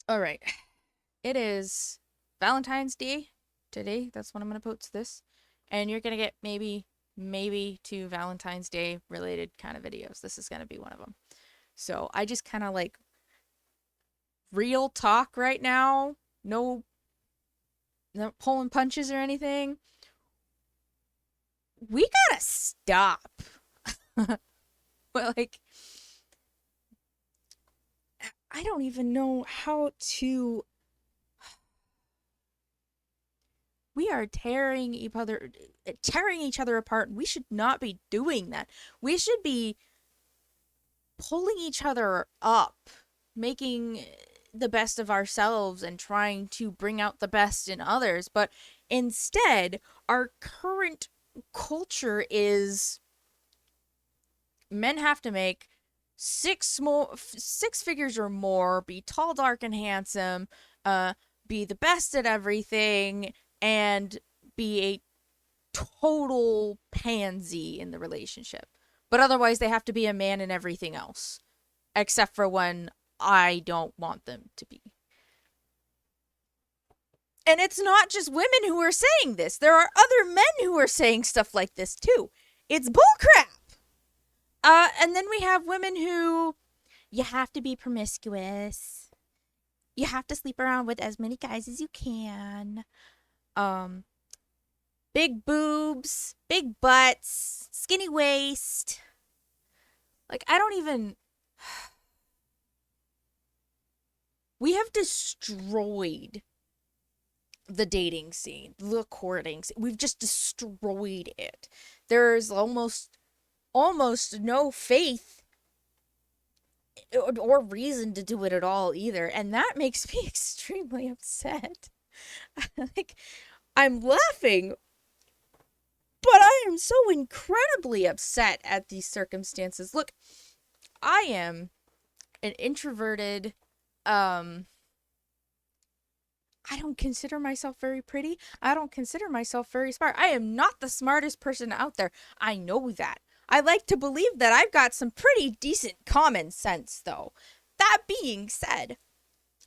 All right. It is Valentine's Day today. That's when I'm going to post this. And you're going to get maybe two Valentine's Day related kind of videos. This is going to be one of them. So I just kind of like real talk right now. No, no pulling punches or anything. We gotta stop. But like, I don't even know how to. We are tearing each other apart. We should not be doing that. We should be pulling each other up, making the best of ourselves and trying to bring out the best in others. But instead, our current culture is men have to make six figures or more, be tall, dark, and handsome, be the best at everything, and be a total pansy in the relationship. But otherwise, they have to be a man in everything else, except for when I don't want them to be. And it's not just women who are saying this. There are other men who are saying stuff like this too. It's bullcrap. And then we have women who you have to be promiscuous. You have to sleep around with as many guys as you can. Um, Big boobs, big butts, skinny waist. Like, I don't even. We have destroyed the dating scene, the courting scene. We've just destroyed it. There's almost no faith or reason to do it at all either. And that makes me extremely upset. Like, I'm laughing, but I am so incredibly upset at these circumstances. Look, I am an introverted, I don't consider myself very pretty. I don't consider myself very smart. I am not the smartest person out there. I know that. I like to believe that I've got some pretty decent common sense, though. That being said,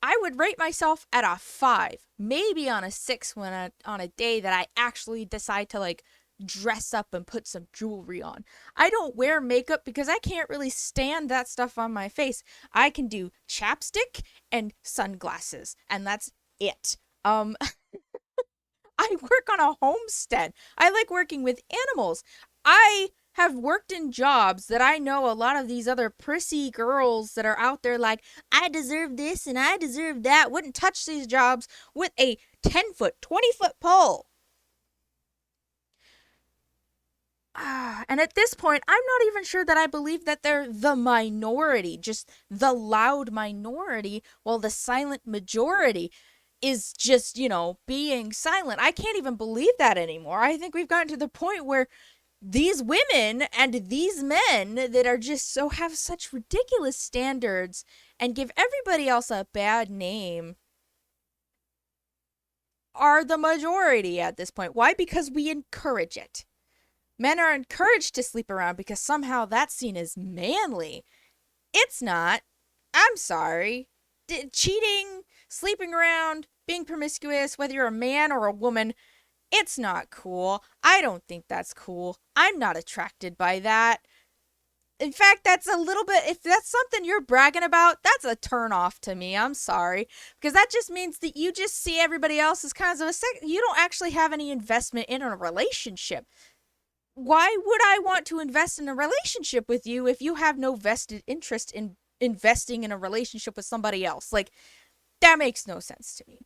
I would rate myself at a 5, maybe on a 6 on a day that I actually decide to like dress up and put some jewelry on. I don't wear makeup because I can't really stand that stuff on my face. I can do chapstick and sunglasses, and that's it. Um I work on a homestead. I like working with animals. I have worked in jobs that I know a lot of these other prissy girls that are out there like, I deserve this and I deserve that, wouldn't touch these jobs with a 10-foot, 20-foot pole. And at this point, I'm not even sure that I believe that they're the minority, just the loud minority, while the silent majority is just, being silent. I can't even believe that anymore. I think we've gotten to the point where these women and these men that are just so have such ridiculous standards and give everybody else a bad name are the majority at this point. Why? Because we encourage it. Men are encouraged to sleep around because somehow that's seen as manly. It's not. I'm sorry. Cheating, sleeping around, being promiscuous, whether you're a man or a woman, it's not cool. I don't think that's cool. I'm not attracted by that. In fact, that's a little bit, if that's something you're bragging about, that's a turn off to me. I'm sorry. Because that just means that you just see everybody else as kind of you don't actually have any investment in a relationship. Why would I want to invest in a relationship with you if you have no vested interest in investing in a relationship with somebody else? Like, that makes no sense to me.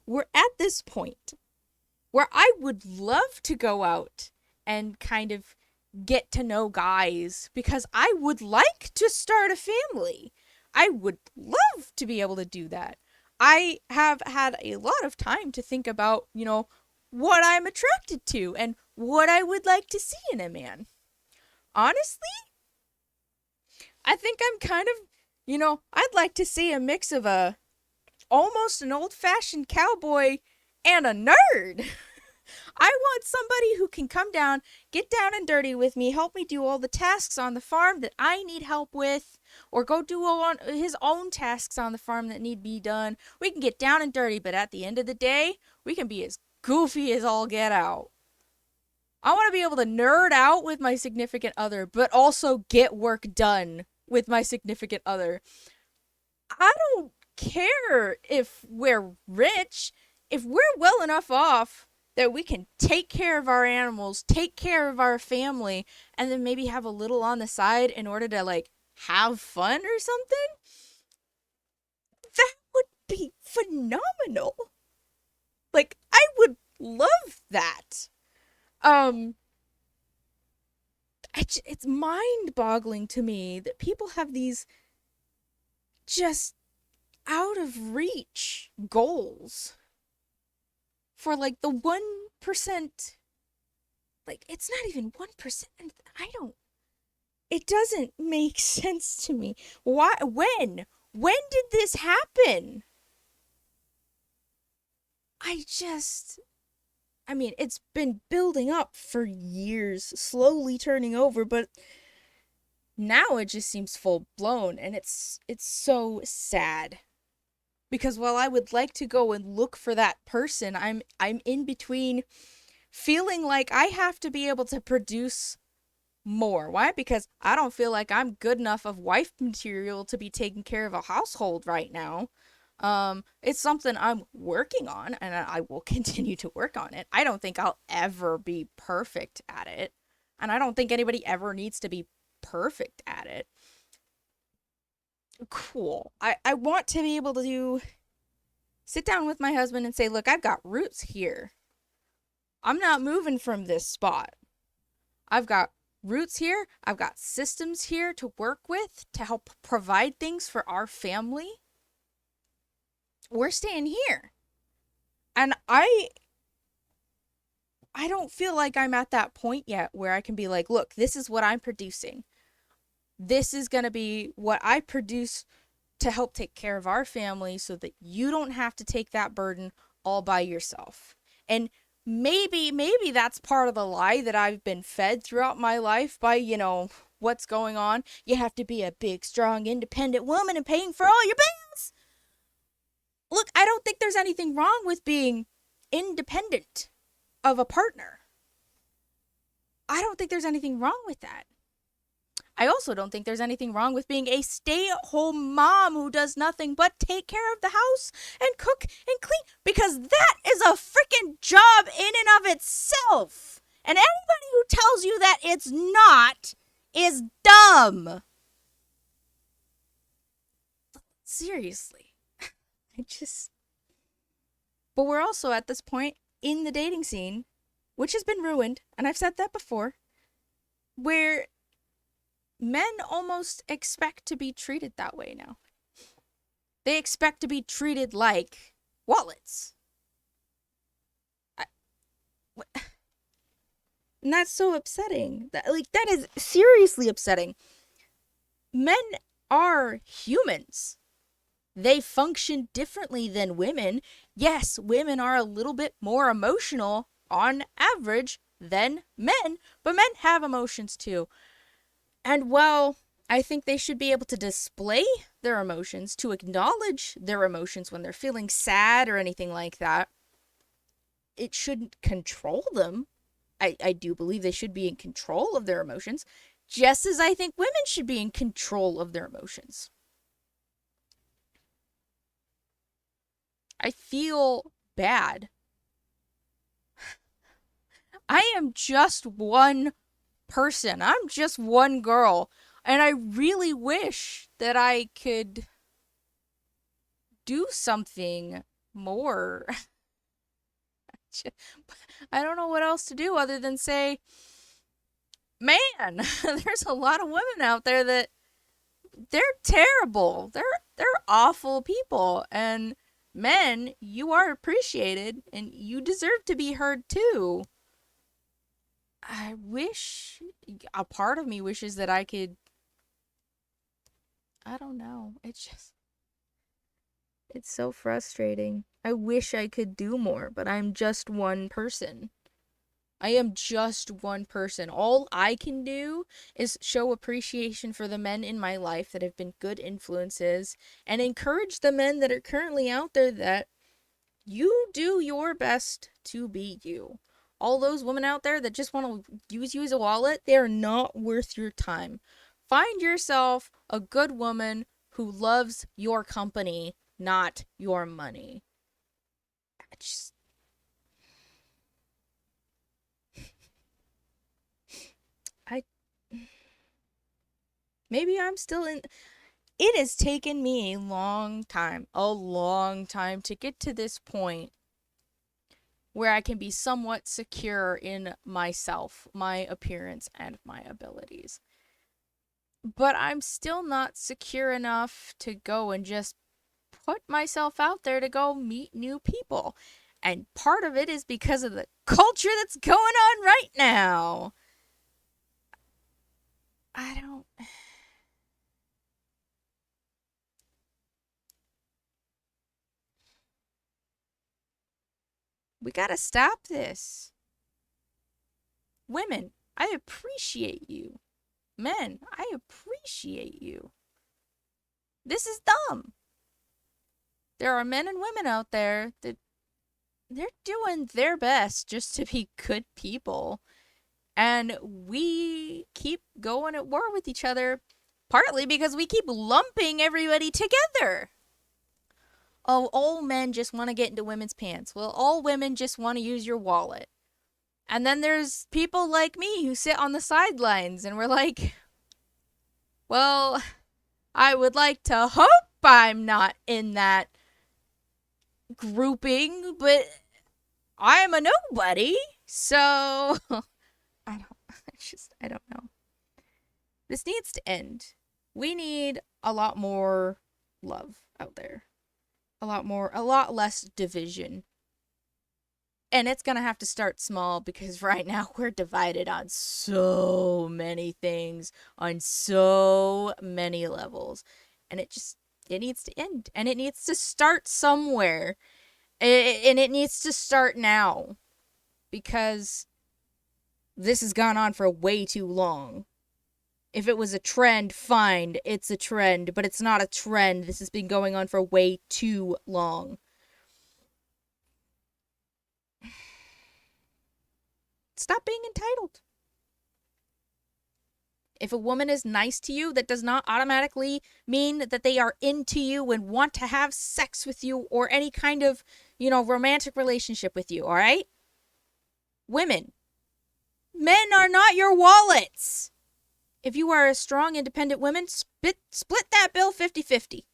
We're at this point where I would love to go out and kind of get to know guys because I would like to start a family. I would love to be able to do that. I have had a lot of time to think about, what I'm attracted to and what I would like to see in a man. Honestly, I think I'm kind of, I'd like to see a mix of almost an old-fashioned cowboy and a nerd. I want somebody who can come down, get down and dirty with me, help me do all the tasks on the farm that I need help with, or go do his own tasks on the farm that need to be done. We can get down and dirty, but at the end of the day, we can be as goofy as all get out. I want to be able to nerd out with my significant other, but also get work done with my significant other. I don't care if we're rich. If we're well enough off that we can take care of our animals, take care of our family, and then maybe have a little on the side in order to, like, have fun or something, that would be phenomenal. Like, I would love that. It's mind-boggling to me that people have these just out of reach goals for, like, the 1%. Like, it's not even 1%. It doesn't make sense to me. Why? When did this happen? I mean, it's been building up for years, slowly turning over, but now it just seems full blown, and it's so sad. Because while I would like to go and look for that person, I'm in between feeling like I have to be able to produce more. Why? Because I don't feel like I'm good enough of wife material to be taking care of a household right now. It's something I'm working on, and I will continue to work on it. I don't think I'll ever be perfect at it, and I don't think anybody ever needs to be perfect at it. Cool. I want to be able to sit down with my husband and say, look, I've got roots here. I'm not moving from this spot. I've got roots here. I've got systems here to work with to help provide things for our family. We're staying here. And I don't feel like I'm at that point yet where I can be like, look, this is what I'm producing. This is going to be what I produce to help take care of our family so that you don't have to take that burden all by yourself. And maybe that's part of the lie that I've been fed throughout my life by, what's going on. You have to be a big, strong, independent woman and paying for all your bills. Look, I don't think there's anything wrong with being independent of a partner. I don't think there's anything wrong with that. I also don't think there's anything wrong with being a stay-at-home mom who does nothing but take care of the house and cook and clean, because that is a freaking job in and of itself. And anybody who tells you that it's not is dumb. Seriously. But we're also at this point in the dating scene, which has been ruined, and I've said that before, where men almost expect to be treated that way now. They expect to be treated like wallets. And that's so upsetting. That is seriously upsetting. Men are humans. They function differently than women. Yes, women are a little bit more emotional on average than men, but men have emotions too. And while I think they should be able to display their emotions, to acknowledge their emotions when they're feeling sad or anything like that, it shouldn't control them. I do believe they should be in control of their emotions, just as I think women should be in control of their emotions. I feel bad. I am just one person. I'm just one girl. And I really wish that I could do something more. I don't know what else to do other than say, man, there's a lot of women out there that they're terrible. They're awful people. And men, you are appreciated and you deserve to be heard too. I wish, a part of me wishes that I could, I don't know. It's so frustrating. I wish I could do more, but I'm just one person. I am just one person. All I can do is show appreciation for the men in my life that have been good influences and encourage the men that are currently out there that you do your best to be you. All those women out there that just want to use you as a wallet, they are not worth your time. Find yourself a good woman who loves your company, not your money. I just, I maybe I'm still in. It has taken me a long time to get to this point where I can be somewhat secure in myself, my appearance, and my abilities. But I'm still not secure enough to go and just put myself out there to go meet new people. And part of it is because of the culture that's going on right now. I don't. We gotta stop this. Women, I appreciate you. Men, I appreciate you. This is dumb. There are men and women out there that they're doing their best just to be good people. And we keep going at war with each other, partly because we keep lumping everybody together. Oh, all men just want to get into women's pants. Well, all women just want to use your wallet. And then there's people like me who sit on the sidelines and we're like, well, I would like to hope I'm not in that grouping, but I'm a nobody. So I don't know. This needs to end. We need a lot more love out there. A lot less division. And it's going to have to start small because right now we're divided on so many things, on so many levels. And it needs to end. And it needs to start somewhere. And it needs to start now. Because this has gone on for way too long. If it was a trend, fine, it's a trend. But it's not a trend. This has been going on for way too long. Stop being entitled. If a woman is nice to you, that does not automatically mean that they are into you and want to have sex with you or any kind of, romantic relationship with you, all right? Women, men are not your wallets. If you are a strong, independent woman, split that bill 50-50.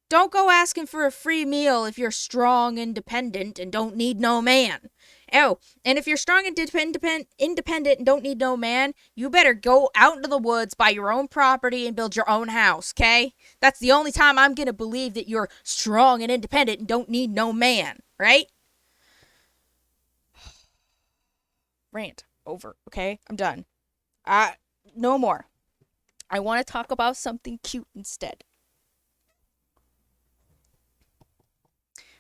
Don't go asking for a free meal if you're strong, independent, and don't need no man. Oh, and if you're strong and independent and don't need no man, you better go out into the woods, buy your own property, and build your own house, okay? That's the only time I'm gonna believe that you're strong and independent and don't need no man, right? Rant. Over, okay? I'm done. No more. I want to talk about something cute instead.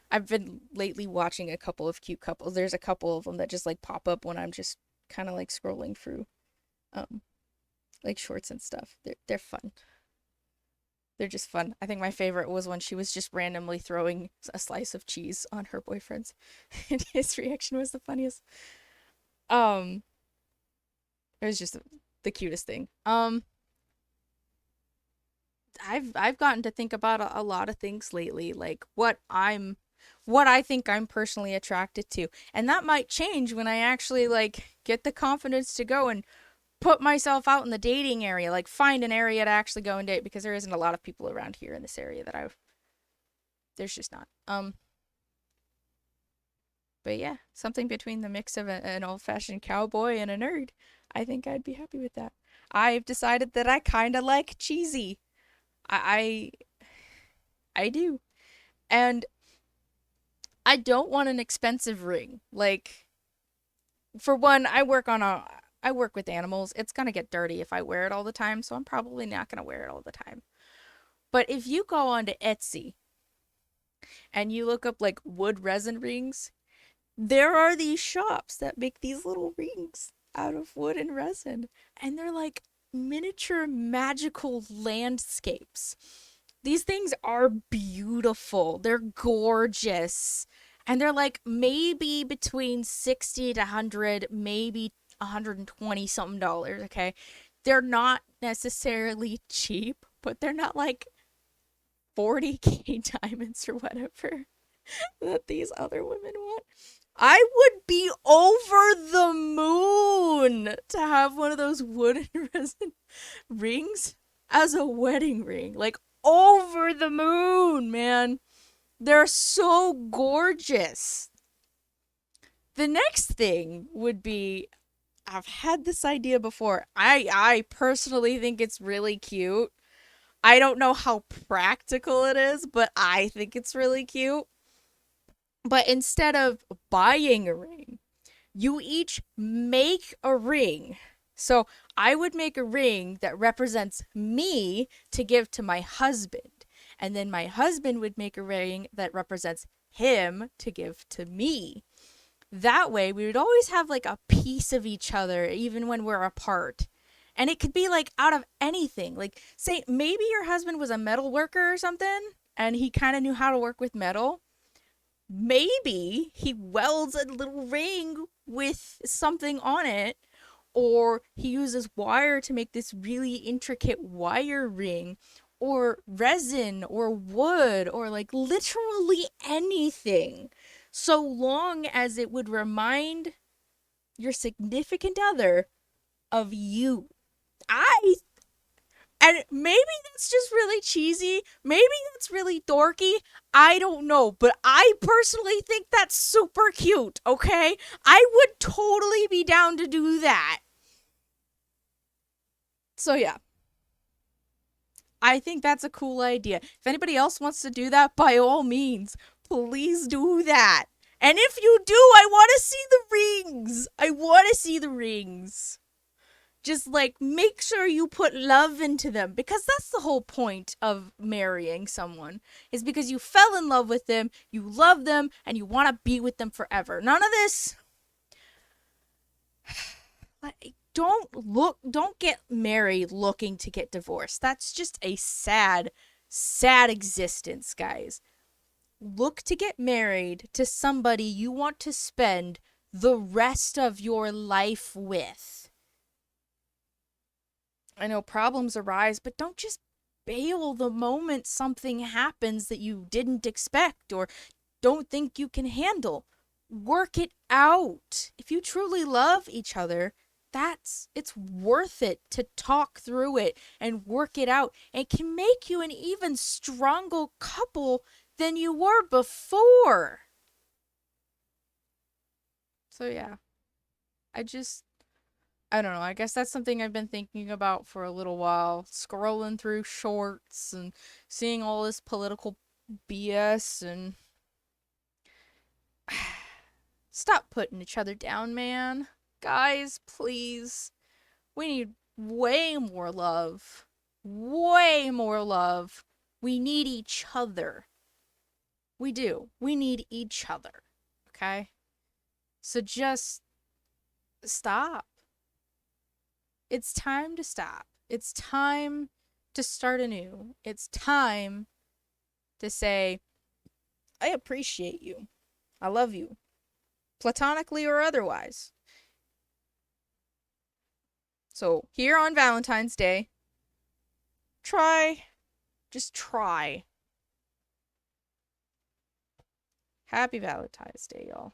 I've been lately watching a couple of cute couples. There's a couple of them that just like pop up when I'm just kind of like scrolling through like shorts and stuff. They're fun. They're just fun. I think my favorite was when she was just randomly throwing a slice of cheese on her boyfriend's and his reaction was the funniest. It was just the cutest thing. I've gotten to think about a lot of things lately, like what I think I'm personally attracted to. And that might change when I actually like get the confidence to go and put myself out in the dating area, like find an area to actually go and date, because there isn't a lot of people around here in this area that there's just not. But yeah, something between the mix of an old-fashioned cowboy and a nerd. I think I'd be happy with that. I've decided that I kind of like cheesy. I I do. And I don't want an expensive ring. Like, for one, I work with animals. It's gonna get dirty if I wear it all the time, so I'm probably not gonna wear it all the time. But if you go onto Etsy and you look up like wood resin rings, there are these shops that make these little rings out of wood and resin, and they're like miniature magical landscapes. These things are beautiful. They're gorgeous. And they're like maybe between 60 to 100, maybe 120 something dollars, okay? They're not necessarily cheap, but they're not like 40K diamonds or whatever that these other women want. I would be over the moon to have one of those wooden resin rings as a wedding ring. Like, over the moon, man. They're so gorgeous. The next thing would be, I've had this idea before. I personally think it's really cute. I don't know how practical it is, but I think it's really cute. But instead of buying a ring, you each make a ring. So I would make a ring that represents me to give to my husband. And then my husband would make a ring that represents him to give to me. That way, we would always have like a piece of each other, even when we're apart. And it could be like out of anything. Like, say, maybe your husband was a metal worker or something, and he kind of knew how to work with metal. Maybe he welds a little ring with something on it, or he uses wire to make this really intricate wire ring, or resin, or wood, or like literally anything. So long as it would remind your significant other of you. I And maybe that's just really cheesy. Maybe that's really dorky. I don't know. But I personally think that's super cute, okay? I would totally be down to do that. So, yeah. I think that's a cool idea. If anybody else wants to do that, by all means, please do that. And if you do, I want to see the rings. I want to see the rings. Just like make sure you put love into them, because that's the whole point of marrying someone, is because you fell in love with them, you love them, and you want to be with them forever. None of this, like, don't get married looking to get divorced. That's just a sad existence, guys. Look to get married to somebody you want to spend the rest of your life with. I know problems arise, but don't just bail the moment something happens that you didn't expect or don't think you can handle. Work it out. If you truly love each other, it's worth it to talk through it and work it out. And it can make you an even stronger couple than you were before. So yeah, I don't know. I guess that's something I've been thinking about for a little while. Scrolling through shorts and seeing all this political BS and stop putting each other down, man. Guys, please. We need way more love. Way more love. We need each other. We do. We need each other. Okay? So just stop. It's time to stop. It's time to start anew. It's time to say, I appreciate you. I love you. Platonically or otherwise. So, here on Valentine's Day, just try. Happy Valentine's Day, y'all.